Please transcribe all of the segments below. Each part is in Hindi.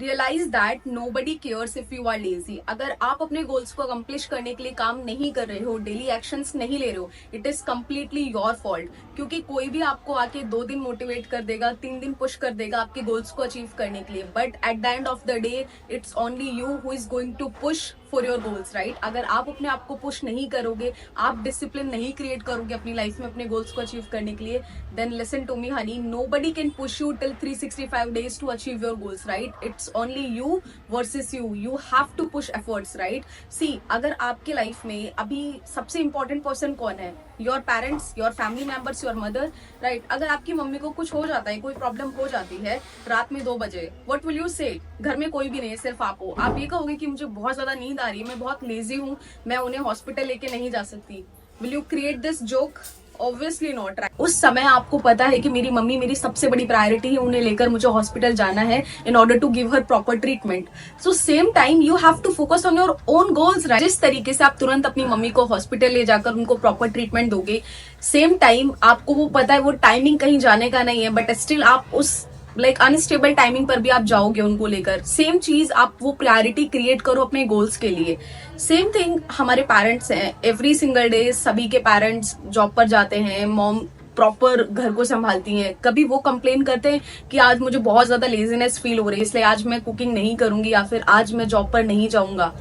Realise that nobody cares if you are lazy. अगर आप अपने गोल्स को अकम्प्लिश करने के लिए काम नहीं कर रहे हो, डेली एक्शंस नहीं ले रहे हो, it is completely your fault. क्योंकि कोई भी आपको आके 2 दिन मोटिवेट कर देगा, 3 दिन पुश कर देगा आपके गोल्स को अचीव करने के लिए, but at the end of the day it's only you who is going to push for your goals, right. अगर आप अपने आप को पुश नहीं करोगे, आप डिसिप्लिन नहीं क्रिएट करोगे अपनी लाइफ में अपने गोल्स को अचीव करने के लिए, then listen to me honey, nobody can push you till 365 days to achieve your goals, right. It's only you versus you have to push efforts, right. See, अगर आपके लाइफ में अभी सबसे इंपॉर्टेंट पर्सन कौन है? Your parents, your family members, your mother, right. अगर आपकी मम्मी को कुछ हो जाता है, कोई प्रॉब्लम हो जाती है रात में 2 बजे, व्हाट विल यू से? घर में कोई भी नहीं है, सिर्फ आप हो। आप ये कहोगे कि मुझे बहुत ज्यादा नींद आ रही है, मैं बहुत लेजी हूँ, मैं उन्हें हॉस्पिटल लेके नहीं जा सकती। Will you create this joke? Obviously not, right. उस समय आपको पता है कि मेरी मम्मी मेरी सबसे बड़ी प्रायोरिटी है, उन्हें लेकर मुझे हॉस्पिटल जाना है in order to give her proper treatment. So same time you have to focus on your own goals, right. जिस तरीके से आप तुरंत अपनी मम्मी को हॉस्पिटल ले जाकर उनको प्रॉपर ट्रीटमेंट दोगे, सेम टाइम आपको वो पता है वो टाइमिंग कहीं जाने का नहीं है, बट स्टिल आप उस अनस्टेबल टाइमिंग पर भी आप जाओगे उनको लेकर। सेम चीज, आप वो प्रायोरिटी क्रिएट करो अपने गोल्स के लिए। सेम थिंग हमारे पेरेंट्स हैं, एवरी सिंगल डे सभी के पेरेंट्स जॉब पर जाते हैं, मॉम प्रॉपर घर को संभालती हैं। कभी वो कंप्लेन करते हैं कि आज मुझे बहुत ज्यादा लेजीनेस फील हो रही है, इसलिए आज मैं कुकिंग नहीं करूंगी, या फिर आज मैं जॉब पर नहीं जाऊंगा।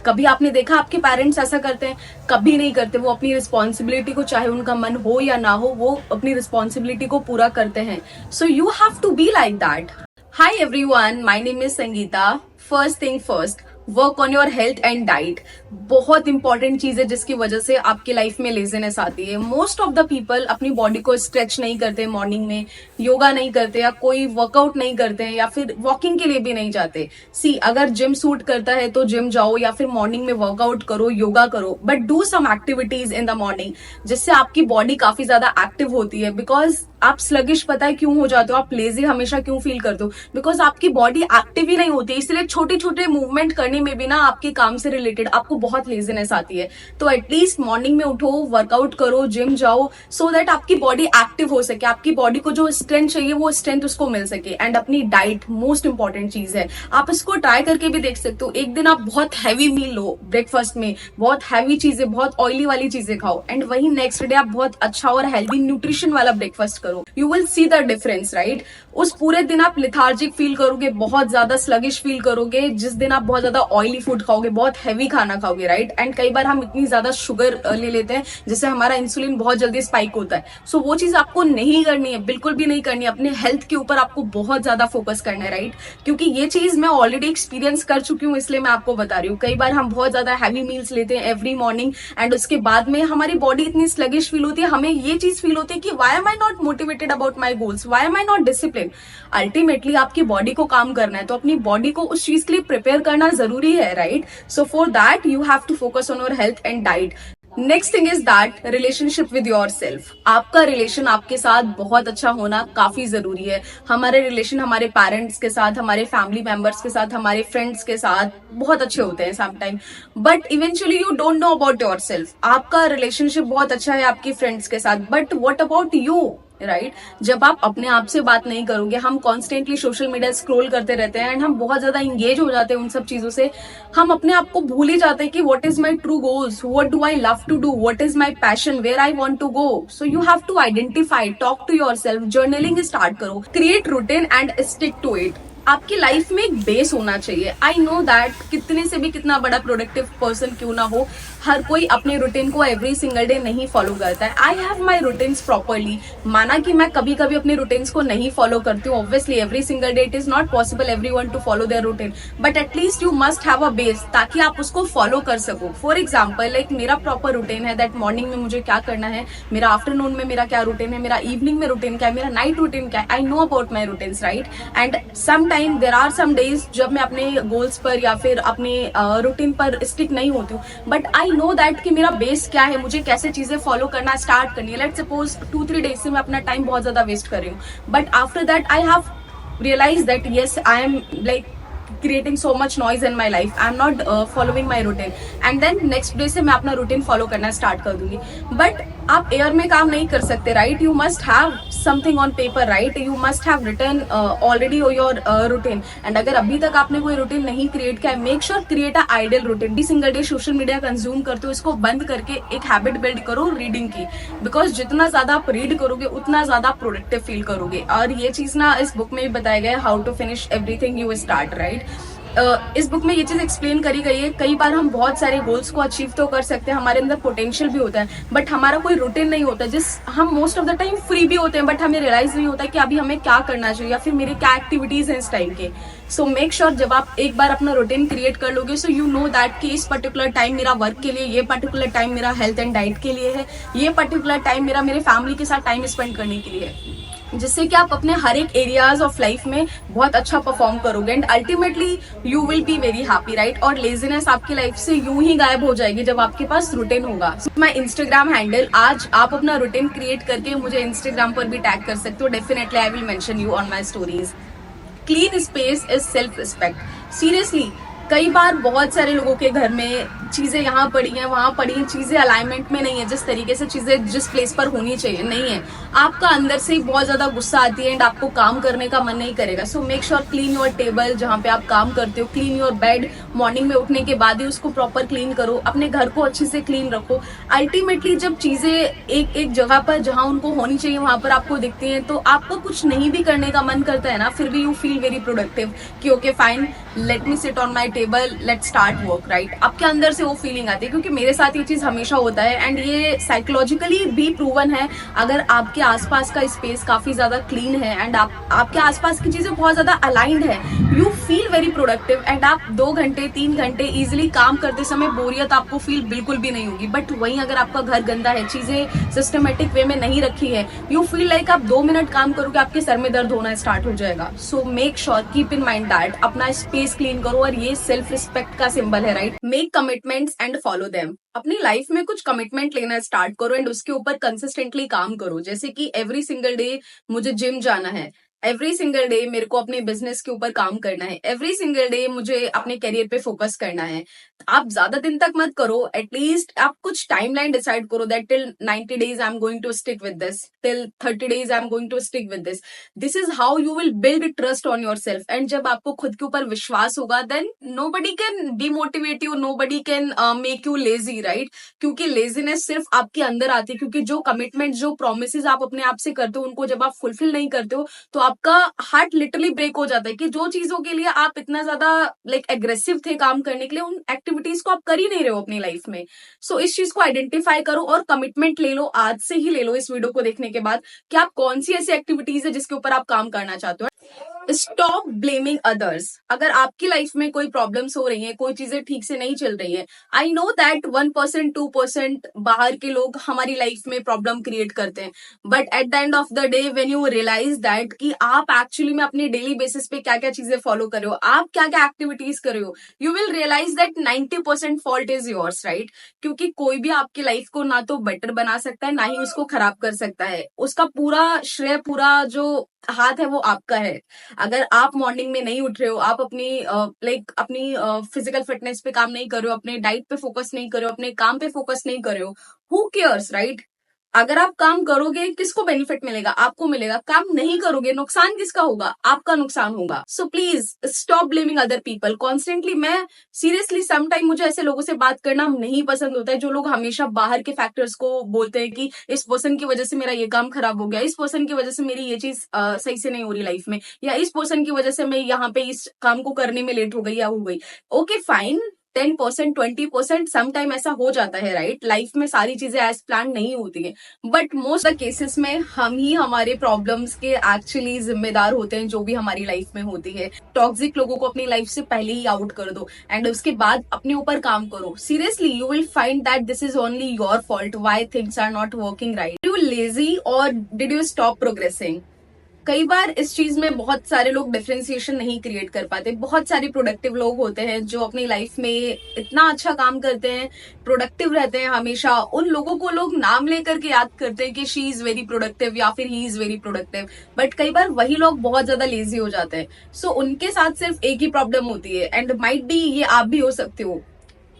कभी आपने देखा आपके पेरेंट्स ऐसा करते हैं? कभी नहीं करते। वो अपनी रिस्पॉन्सिबिलिटी को, चाहे उनका मन हो या ना हो, वो अपनी रिस्पॉन्सिबिलिटी को पूरा करते हैं। So you have to be like that. Hi everyone, my name is Sangeeta. First thing first, work on your health and diet. बहुत इंपॉर्टेंट चीज है जिसकी वजह से आपकी लाइफ में लेजीनेस आती है। मोस्ट ऑफ द पीपल अपनी बॉडी को स्ट्रेच नहीं करते मॉर्निंग में, योगा नहीं करते, या कोई वर्कआउट नहीं करते हैं, या फिर वॉकिंग के लिए भी नहीं जाते। सी, अगर जिम सूट करता है तो जिम जाओ, या फिर मॉर्निंग में वर्कआउट करो, योगा करो, but do some activities in the morning जिससे आपकी बॉडी काफी ज्यादा एक्टिव होती है। बिकॉज आप स्लगिश पता है क्यों हो जाते हो, आप लेजी हमेशा क्यों फील करते हो? बिकॉज आपकी बॉडी एक्टिव ही नहीं होती, इसलिए छोटे छोटे मूवमेंट करने में भी ना आपके काम से रिलेटेड आपको बहुत लेजीनेस आती है। तो एटलीस्ट मॉर्निंग में उठो, वर्कआउट करो, जिम जाओ, सो दैट आपकी बॉडी एक्टिव हो सके, आपकी बॉडी को जो स्ट्रेंथ चाहिए वो स्ट्रेंथ उसको मिल सके। एंड अपनी डाइट मोस्ट इंपॉर्टेंट चीज है, आप इसको ट्राई करके भी देख सकते हो। एक दिन आप बहुत हैवी मील लो, ब्रेकफास्ट में बहुत हैवी चीजें, बहुत ऑयली वाली चीजें खाओ, एंड वही नेक्स्ट डे आप बहुत अच्छा और हेल्दी न्यूट्रिशन वाला ब्रेकफास्ट करो। You will see the difference, right. उस पूरे दिन आप लिथार्जिक फील करोगे, बहुत ज्यादा स्लगिश फील करोगे जिस दिन आप बहुत ज्यादा ऑयली फूड खाओगे, बहुत हैवी खाना खाओगे, राइट। एंड कई बार हम इतनी ज्यादा शुगर ले लेते हैं जिससे हमारा इंसुलिन बहुत जल्दी स्पाइक होता है। सो वो चीज आपको नहीं करनी है, बिल्कुल भी नहीं करनी है। अपने हेल्थ के ऊपर आपको बहुत ज्यादा फोकस करना है, राइट। क्योंकि ये चीज मैं ऑलरेडी एक्सपीरियंस कर चुकी हूँ, इसलिए मैं आपको बता रही हूँ। कई बार हम बहुत ज्यादा हैवी मील्स लेते हैं एवरी मॉर्निंग, एंड उसके बाद में हमारी बॉडी इतनी स्लगिश फील होती है, हमें ये चीज फील होती है कि why am I not motivated about my goals, why am I not discipline. Ultimately आपकी बॉडी को काम करना है, तो अपनी बॉडी को उस चीज के लिए प्रिपेयर करना जरूरी है, right. So for that you have to focus on your health and diet. Next thing is that relationship with yourself. आपका रिलेशन आपके साथ बहुत अच्छा होना काफी जरूरी है। हमारे रिलेशन हमारे पेरेंट्स के साथ, हमारे फैमिली मेंबर्स के साथ, हमारे फ्रेंड्स के साथ बहुत अच्छे होते हैं sometime, but eventually you don't know about your self. आपका रिलेशनशिप बहुत अच्छा है आपकी फ्रेंड्स के साथ, but what about you, right. जब आप अपने आप से बात नहीं करोगे, हम कॉन्स्टेंटली सोशल मीडिया स्क्रॉल करते रहते हैं, एंड हम बहुत ज्यादा इंगेज हो जाते हैं उन सब चीजों से, हम अपने आप को भूल ही जाते हैं कि what is my true goals, what do I love to do, what is my passion, where I want to go. So you have to identify, talk to yourself, journaling start करो, create routine and stick to it. आपकी लाइफ में एक बेस होना चाहिए। आई नो दैट कितने से भी कितना बड़ा प्रोडक्टिव पर्सन क्यों ना हो, हर कोई अपने रूटीन को एवरी सिंगल डे नहीं फॉलो करता है। I have my routines properly. माना कि मैं कभी कभी अपने रूटीन्स को नहीं फॉलो करती हूँ, obviously every single day it is not possible everyone to follow their routine, but at least you must have a base ताकि आप उसको फॉलो कर सको। फॉर एग्जाम्पल, लाइक मेरा प्रॉपर रूटीन है दैट मॉर्निंग में मुझे क्या करना है, मेरा आफ्टरनून में मेरा क्या रूटीन है, मेरा इवनिंग में रूटीन क्या है, मेरा नाइट रूटीन क्या है। I know about my routines, right. And some time there are some days जब मैं अपने गोल्स पर या फिर अपने रूटीन पर स्टिक नहीं होती हूँ, बट आई नो दैट कि मेरा बेस क्या है, मुझे कैसे चीजें फॉलो करना स्टार्ट करनी है। लेट्स सपोज 2-3 डेज से मैं अपना टाइम बहुत ज्यादा वेस्ट कर रही हूँ, but after that I have realise that yes I am like creating so much noise in my life, I'm not following my routine, and then next day से मैं अपना routine follow करना start कर दूंगी. But आप एयर में काम नहीं कर सकते, right? You must have something on paper, right? You must have written already your routine. And अगर अभी तक आपने कोई रूटीन नहीं क्रिएट किया है, make sure create a ideal routine. D single day social media consume करते हो, इसको बंद करके एक हैबिट बिल्ड करो रीडिंग की, बिकॉज जितना ज्यादा आप रीड करोगे उतना ज्यादा प्रोडक्टिव फील करोगे। और ये चीज ना इस बुक में भी बताया गया है, how to finish everything you start, right? इस बुक में ये चीज एक्सप्लेन करी गई है। कई बार हम बहुत सारे गोल्स को अचीव तो कर सकते हैं, हमारे अंदर पोटेंशियल भी होता है, बट हमारा कोई रूटीन नहीं होता। हम most of the time free भी होते हैं, बट हमें रियलाइज नहीं होता कि अभी हमें क्या करना चाहिए या फिर मेरी क्या एक्टिविटीज हैं इस टाइम के। सो मेक श्योर जब आप एक बार अपना रूटीन क्रिएट कर लोगे, सो यू नो दैट कि इस पर्टिकुलर टाइम मेरा वर्क के लिए, ये पर्टिकुलर टाइम मेरा हेल्थ एंड डाइट के लिए है, ये पर्टिकुलर टाइम मेरा मेरे फैमिली के साथ टाइम स्पेंड करने के लिए है, जिससे कि आप अपने हर एक एरियाज ऑफ लाइफ में बहुत अच्छा परफॉर्म करोगे and ultimately you will be very happy, right? और लेजीनेस आपकी लाइफ से यूं ही गायब हो जाएगी जब आपके पास रूटीन होगा। माय इंस्टाग्राम हैंडल, आज आप अपना रूटीन क्रिएट करके मुझे इंस्टाग्राम पर भी टैग कर सकते हो। Definitely I will mention you on my stories. Clean space is self respect. Seriously कई बार बहुत सारे लोगों के घर में चीजें यहाँ पड़ी हैं, वहां पड़ी हैं, चीजें अलाइनमेंट में नहीं है, जिस तरीके से चीजें जिस प्लेस पर होनी चाहिए नहीं है। आपका अंदर से ही बहुत ज्यादा गुस्सा आती है एंड आपको काम करने का मन नहीं करेगा। So make sure clean your table जहाँ पे आप काम करते हो, क्लीन योर बेड, मॉर्निंग में उठने के बाद ही उसको प्रॉपर क्लीन करो, अपने घर को अच्छे से क्लीन रखो। अल्टीमेटली जब चीजें एक एक जगह पर जहाँ उनको होनी चाहिए वहां पर आपको दिखती हैं, तो आपको कुछ नहीं भी करने का मन करता है ना, फिर भी यू फील वेरी प्रोडक्टिव कि okay fine, let me sit on my table, let start work, right? आपके अंदर से वो फीलिंग आती है, क्योंकि मेरे साथ ये चीज हमेशा होता है एंड ये साइकोलॉजिकली भी प्रूवन है। अगर आपके आसपास का स्पेस काफी ज्यादा क्लीन है एंड आपके आसपास की चीजें बहुत ज्यादा अलाइंड है, you feel very productive and आप 2 घंटे 3 घंटे इजिली काम करते समय बोरियत आपको फील बिल्कुल भी नहीं होगी। बट वहीं अगर आपका घर गंदा है, चीजें सिस्टमेटिक वे में नहीं रखी है, यू फील लाइक आप 2 मिनट काम करोगे आपके सर में दर्द होना स्टार्ट हो जाएगा। So make sure, keep in mind that अपना स्पेस क्लीन करो, और ये सेल्फ रिस्पेक्ट का सिंबल है, right? Make commitments and follow them. अपनी लाइफ में कुछ कमिटमेंट लेना स्टार्ट करो एंड उसके ऊपर कंसिस्टेंटली काम करो। जैसे कि एवरी सिंगल डे मुझे जिम जाना है, एवरी सिंगल डे मेरे को अपने बिजनेस के ऊपर काम करना है, एवरी सिंगल डे मुझे अपने करियर पे फोकस करना है। आप ज्यादा दिन तक मत करो, एटलीस्ट आप कुछ टाइमलाइन डिसाइड करो that till 90 days I am going to stick with this, till 30 days I am going to stick with this. This is how you will build trust on your self. And जब आपको खुद के ऊपर विश्वास होगा, then nobody can demotivate you, nobody can make you lazy, right? क्योंकि लेजीनेस सिर्फ आपके अंदर आती है, क्योंकि जो कमिटमेंट, जो प्रोमिस आप अपने आप से करते हो, उनको जब आप फुलफिल नहीं करते हो, तो आपका हार्ट लिटरली ब्रेक हो जाता है कि जो चीजों के लिए आप इतना ज्यादा एग्रेसिव थे काम करने के लिए, उन एक्टिविटीज को आप कर ही नहीं रहे हो अपनी लाइफ में। सो इस चीज को आइडेंटिफाई करो और कमिटमेंट ले लो, आज से ही ले लो इस वीडियो को देखने के बाद, कि आप कौन सी ऐसी एक्टिविटीज है जिसके ऊपर आप काम करना चाहते हो। Stop blaming others. अगर आपकी लाइफ में कोई प्रॉब्लम्स हो रही हैं, कोई चीजें ठीक से नहीं चल रही हैं, आई नो दैट 1% 2% बाहर के लोग हमारी लाइफ में प्रॉब्लम क्रिएट करते हैं, but at the end of the day when you realise that कि आप एक्चुअली में अपनी डेली बेसिस पे क्या क्या चीजें फॉलो कर रहे हो, आप क्या क्या एक्टिविटीज कर रहे हो, you will realise that 90% fault is yours, right? क्योंकि कोई भी आपकी लाइफ को ना तो बेटर बना सकता है, ना ही उसको खराब कर सकता है। उसका पूरा श्रेय, पूरा जो हाथ है वो आपका है। अगर आप मॉर्निंग में नहीं उठ रहे हो, आप अपनी फिजिकल फिटनेस पे काम नहीं कर रहे हो, अपने डाइट पे फोकस नहीं कर रहे हो, अपने काम पे फोकस नहीं कर रहे हो, हु केयर्स, राइट? अगर आप काम करोगे, किसको बेनिफिट मिलेगा? आपको मिलेगा। काम नहीं करोगे, नुकसान किसका होगा? आपका नुकसान होगा। So please stop blaming other people constantly. मैं सीरियसली समटाइम मुझे ऐसे लोगों से बात करना नहीं पसंद होता है, जो लोग हमेशा बाहर के फैक्टर्स को बोलते हैं कि इस पर्सन की वजह से मेरा ये काम खराब हो गया, इस पर्सन की वजह से मेरी ये चीज सही से नहीं हो रही लाइफ में, या इस पर्सन की वजह से मैं यहाँ पे इस काम को करने में लेट हो गई या हो गई। ओके फाइन, 10% 20% समटाइम ऐसा हो जाता है, राइट? लाइफ में सारी चीजें एज प्लान नहीं होती है, बट मोस्ट द केसेस में हम ही हमारे प्रॉब्लम्स के एक्चुअली जिम्मेदार होते हैं, जो भी हमारी लाइफ में होती है। टॉक्सिक लोगों को अपनी लाइफ से पहले ही आउट कर दो एंड उसके बाद अपने ऊपर काम करो। Seriously you will find that this is only your fault why things are not working right. You lazy और डिड यू स्टॉप प्रोग्रेसिंग? कई बार इस चीज में बहुत सारे लोग डिफरेंशिएशन नहीं क्रिएट कर पाते। बहुत सारे प्रोडक्टिव लोग होते हैं जो अपनी लाइफ में इतना अच्छा काम करते हैं, प्रोडक्टिव रहते हैं हमेशा। उन लोगों को लोग नाम लेकर के याद करते हैं कि शी इज वेरी प्रोडक्टिव या फिर he is very productive, but कई बार वही लोग बहुत ज्यादा लेजी हो जाते हैं। सो उनके साथ सिर्फ एक ही प्रॉब्लम होती है, एंड माइट बी ये आप भी हो सकते हो।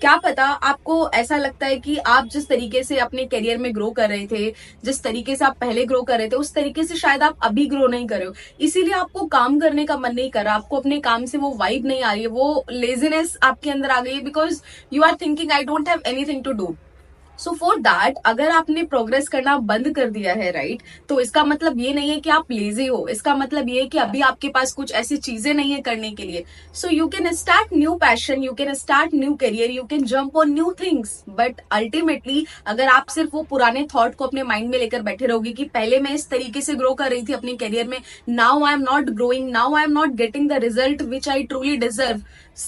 क्या पता आपको ऐसा लगता है कि आप जिस तरीके से अपने करियर में ग्रो कर रहे थे, जिस तरीके से आप पहले ग्रो कर रहे थे, उस तरीके से शायद आप अभी ग्रो नहीं कर रहे हो, इसीलिए आपको काम करने का मन नहीं कर रहा, आपको अपने काम से वो वाइब नहीं आ रही है, वो लेजीनेस आपके अंदर आ गई है, because you are thinking I don't have anything to do. So for that, अगर आपने प्रोग्रेस करना बंद कर दिया है, राइट, तो इसका मतलब ये नहीं है कि आप लेजी हो, इसका मतलब ये है कि अभी आपके पास कुछ ऐसी चीजें नहीं है करने के लिए। So you can start new passion, you can start new career, you can jump on new things, but ultimately अगर आप सिर्फ वो पुराने थॉट को अपने माइंड में लेकर बैठे रहोगे कि पहले मैं इस तरीके से ग्रो कर रही थी अपने करियर में, now I am not growing, now I am not getting the result which I truly deserve,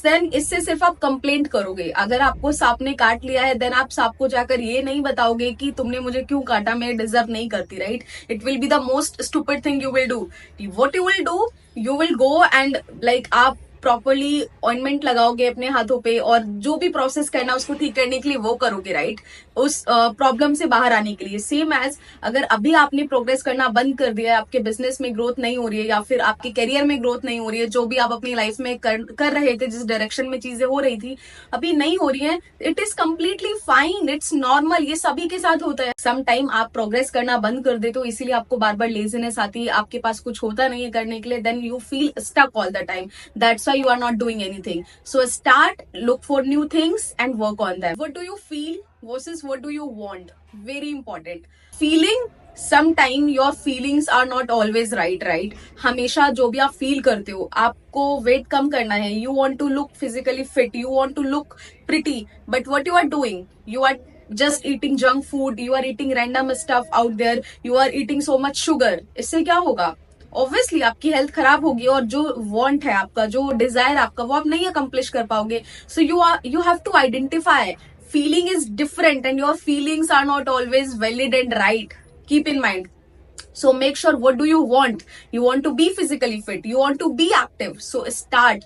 then इससे सिर्फ आप कंप्लेंट करोगे। अगर आपको सांप ने काट लिया है, देन आप सांप को जाकर ये नहीं बताओगे कि तुमने मुझे क्यों काटा, मैं डिजर्व नहीं करती, right? It will be the most stupid thing you will do. What you will do, you will go and like आप प्रॉपरली ऑइंटमेंट लगाओगे अपने हाथों पे, और जो भी प्रोसेस करना उसको ठीक करने के लिए वो करोगे, राइट? उस प्रॉब्लम से बाहर आने के लिए। सेम एज अगर अभी आपने प्रोग्रेस करना बंद कर दिया है, आपके बिजनेस में ग्रोथ नहीं हो रही है, या फिर आपके करियर में ग्रोथ नहीं हो रही है, जो भी आप अपनी लाइफ में कर रहे थे, जिस डायरेक्शन में चीजें हो रही थी अभी नहीं हो रही है, it is completely fine, it's normal, ये सभी के साथ होता है। सम टाइम आप प्रोग्रेस करना बंद कर देते हो, इसीलिए आपको बार बार लेजीनेस आती है, आपके पास कुछ होता नहीं है करने के लिए, then you feel stuck all the time, that's why you are not doing anything. So start, look for new things and work on them. What do you feel versus what do you want? Very important. Feeling, sometime your feelings are not always right? हमेशा जो भी आप फील करते हो, आपको वेट कम करना है, you want to look physically fit, you want to look pretty, but what you are doing, you are just eating junk food, you are eating random stuff out there, you are eating so much sugar. इससे क्या होगा? ऑब्वियसली आपकी हेल्थ खराब होगी, और जो वांट है आपका, जो डिजायर आपका, वो आप नहीं अकम्प्लिश कर पाओगे। So you have to identify feeling is different and your feelings are not always valid and right, keep in mind. So make sure, what do you want? You want to be physically fit, you want to be active, so start,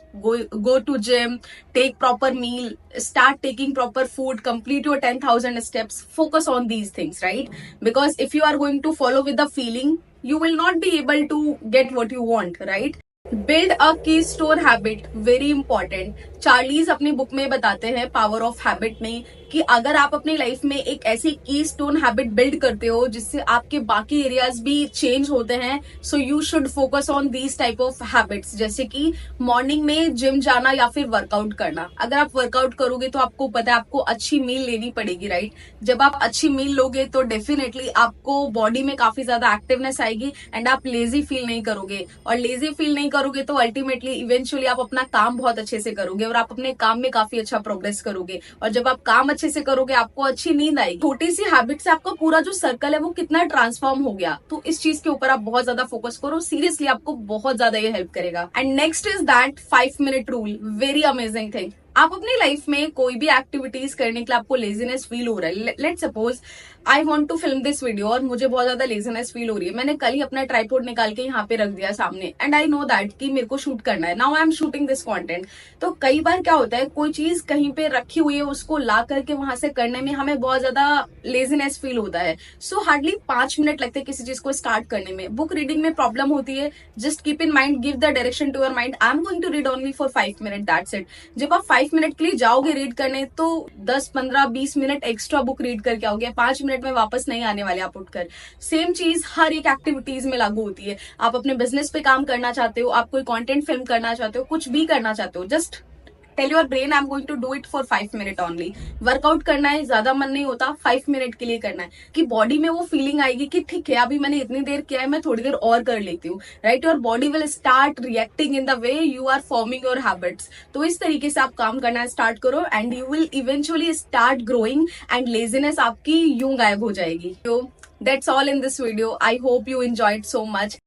go to gym, take proper meal, start taking proper food, complete your 10,000 steps, focus on these things, right? Because if you are going to follow with the feeling, you will not be able to get what you want, right? Build a keystone habit, very important. Charles अपनी बुक में बताते हैं पावर ऑफ हैबिट में कि अगर आप अपनी लाइफ में एक ऐसी की स्टोन हैबिट बिल्ड करते हो जिससे आपके बाकी एरियाज भी चेंज होते हैं, so you should focus on these type of habits, जैसे कि मॉर्निंग में जिम जाना या फिर वर्कआउट करना। अगर आप वर्कआउट करोगे तो आपको पता है आपको अच्छी मील लेनी पड़ेगी, राइट? जब आप अच्छी मील लोगे तो डेफिनेटली आपको बॉडी में काफी ज्यादा एक्टिवनेस आएगी एंड आप लेजी फील नहीं करोगे, और लेजी फील नहीं करोगे तो अल्टीमेटली इवेंचुअली आप अपना काम बहुत अच्छे से करोगे और आप अपने काम में काफी अच्छा प्रोग्रेस करोगे, और जब आप काम अच्छे से करोगे आपको अच्छी नींद आएगी। छोटी सी हैबिट से आपका पूरा जो सर्कल है वो कितना ट्रांसफॉर्म हो गया, तो इस चीज के ऊपर आप बहुत ज्यादा फोकस करो, सीरियसली आपको बहुत ज्यादा ये हेल्प करेगा। And next is that 5 minute rule, very amazing thing. आप अपनी लाइफ में कोई भी एक्टिविटीज करने के लिए आपको लेजीनेस फील हो रहा है, let's suppose I want to film this video और मुझे बहुत ज्यादा लेजीनेस फील हो रही है, मैंने कल ही अपना ट्राइपॉड निकाल के यहाँ पे रख दिया सामने, एंड आई नो दैट कि मेरे को शूट करना है, now I am shooting this content. तो कई बार क्या होता है, कोई चीज कहीं पे रखी हुई है, उसको ला करके वहां से करने में हमें बहुत ज्यादा लेजीनेस फील होता है। सो हार्डली 5 मिनट लगते हैं किसी चीज को स्टार्ट करने में। बुक रीडिंग में प्रॉब्लम होती है, just keep in mind, give the direction to your mind, I am going to read only for 5 minute, that's it. जब आप 5 मिनट के लिए जाओगे रीड करने तो 10, 15, 20 मिनट एक्स्ट्रा बुक रीड करके आओगे, 5 मिनट में वापस नहीं आने वाले आप उठकर। सेम चीज हर एक एक्टिविटीज में लागू होती है। आप अपने बिजनेस पे काम करना चाहते हो, आप कोई कंटेंट फिल्म करना चाहते हो, कुछ भी करना चाहते हो, just tell your brain I am going to do it for 5 minute only. Workout करना है, ज्यादा मन नहीं होता, 5 मिनट के लिए करना है, कि बॉडी में वो फीलिंग आएगी कि ठीक है अभी मैंने इतनी देर किया है, मैं थोड़ी देर और कर लेती हूँ, right? Your body will start reacting in the way you are forming your habits. तो इस तरीके से आप काम करना स्टार्ट करो and you will eventually start growing and laziness आपकी यूं गायब हो जाएगी। तो that's all in this video, I hope you enjoyed so much.